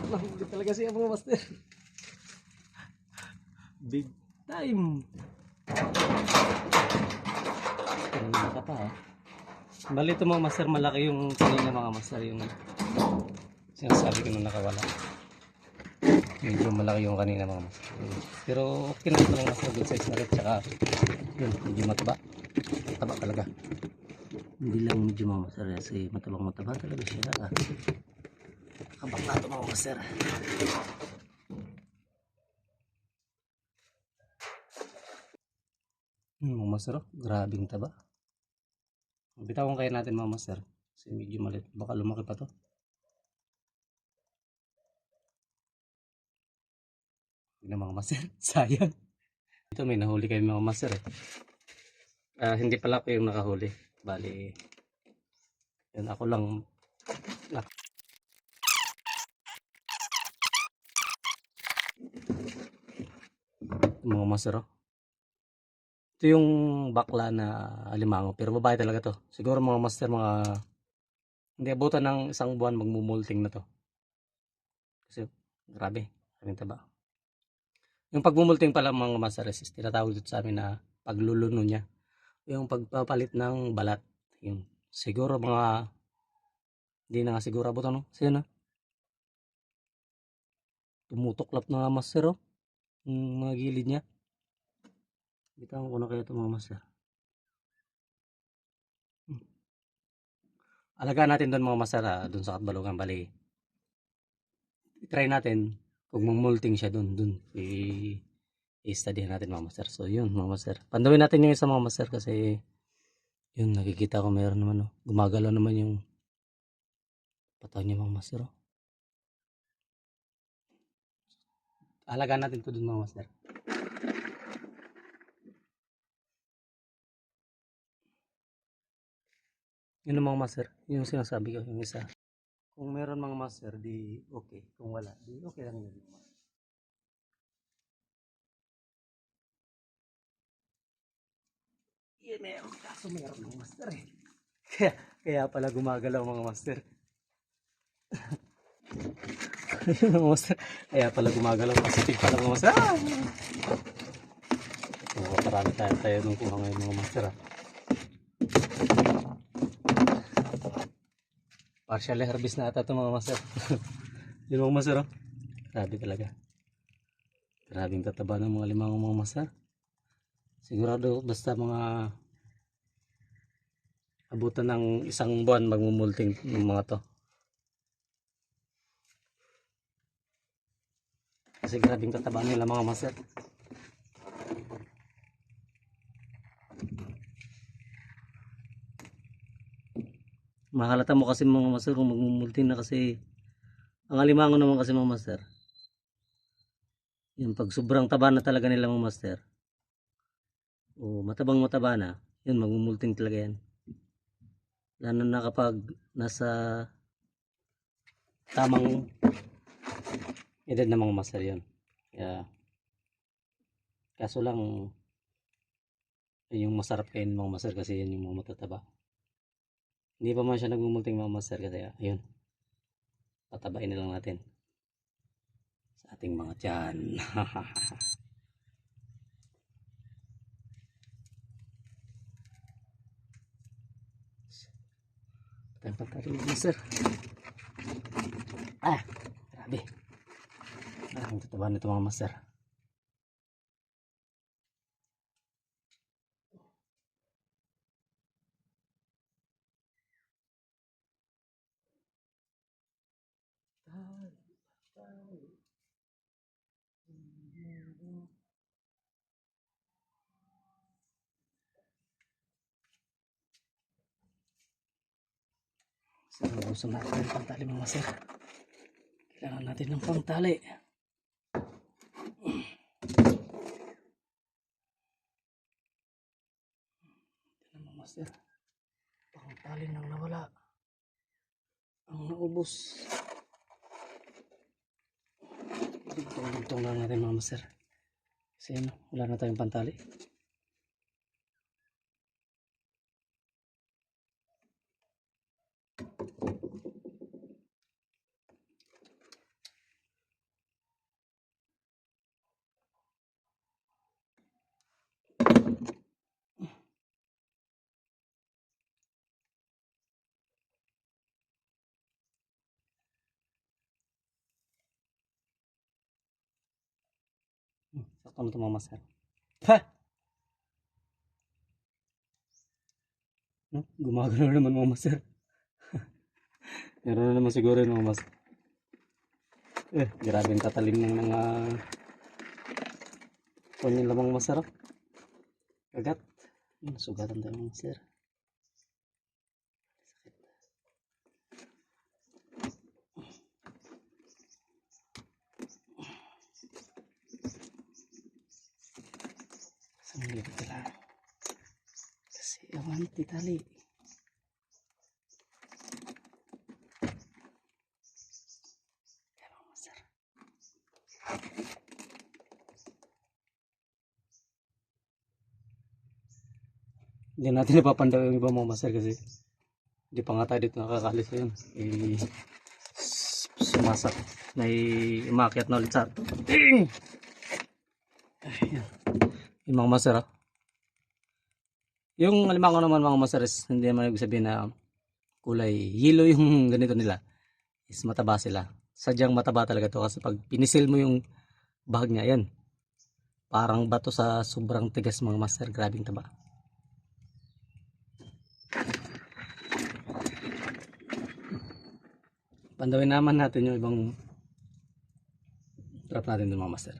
Nahuli talaga siya mga master. Big time. Kanina ka pa ha. Bali ito mga master, malaki yung kanina mga master, yung sinasabi ko nung nakawala. Medyo malaki yung kanina mga master. Pero okay na ito mga master, good size na rin. Tsaka yun, medyo mataba. Mataba talaga. Hindi lang medyo mga master, kasi mataba talaga siya. Kabak na ito mga master. Mga master, grabing taba. Bitawan kaya natin mga master, kasi medyo malit, baka lumaki pa to. Hindi na mga master, sayang. Ito may nahuli kayo mga master eh. Hindi pala ako yung nakahuli, bali yun, ako lang mga master oh. Ito yung bakla na alimango, pero babae talaga to. Siguro mga master, mga hindi abutan ng isang buwan magmumulting na to. Kasi grabe, kaming taba. Yung pagmumulting pala mga master is tinatawag dito sa amin na pagluluno niya. Yung pagpapalit ng balat. Yung siguro mga hindi na nga siguro abutan no. Kasi na tumutuklap na nga master oh. Yung mga gilid niya. Bitawan ko na kaya ito mga master. Alagaan natin doon mga master doon sa Katbalogan. Bali try natin kung mamulting siya doon i-studyhan natin mga master. So yun mga master, pandawin natin yung isa mga master, kasi yun nakikita ko mayroon naman oh, gumagalaw naman yung pataw niya mga master oh. Alagaan natin to doon mga master. Yun ang mga master, yung sinasabi ko yung isa. Kung meron mga master di okay, kung wala di okay lang yun. Yeah, meron, kaso meron mga master eh. Kaya pala gumagalaw mga master. Ayun mga master, kaya pala gumagalaw, positive pala mga master. So, parami tayo nung kuha ngayon mga master Partially harvest na ata ito mga master. Yun mga master grabe talaga. Grabing tataba ng mga limang mga master. Sigurado basta mga abutan ng isang buwan magmumulting ng mga to. Kasi grabing tataba nila mga master. Mahalata mo kasi mga master kung magmumulting na, kasi ang alimango naman kasi mga master, yun pag sobrang taba na talaga nila mga master, o matabang mataba na, yun magmumulting talaga yan. Lalo na kapag nasa tamang edad na mga master yun. Kaya kaso lang yung masarap kain mga master, kasi yun yung mga matataba. Hindi pa man siya nagmumulting mga master, kasi ayun, patabain na lang natin sa ating mga tiyan. Tempat tadi master. Grabe. Ang tataba nito mga master. So, gusto natin ng pangtali mga master. Kailangan natin ng pangtali. Ito na mga master. Pangtali nang nawala. Ang naubos. Dugtong lang natin mga master. Kasi ano, wala na tayong pantali. Sakto na ito mga master. Ha! No? Gumagano na naman mga master. Meron na naman siguro yun mga master. Grabe yung tatalim ng mga kanyang lamang master. Kagat. Sugatan tayo mga master. Sambil kita lang. Kasi awan titali. Hindi natin napapandaw yung iba mga master kasi hindi pa nga tayo dito nakakalis yun. Sumasak. May umakyat na ulit sa atin. Yung mga master yung alimango naman mga master hindi naman ibig sabihin na kulay yellow yung ganito nila. Is mataba sila. Sadyang mataba talaga to kasi pag pinisil mo yung bahag niya yan. Parang bato sa sobrang tigas mga master. Grabing taba. Pandawin naman natin yung ibang trap natin dun mga master.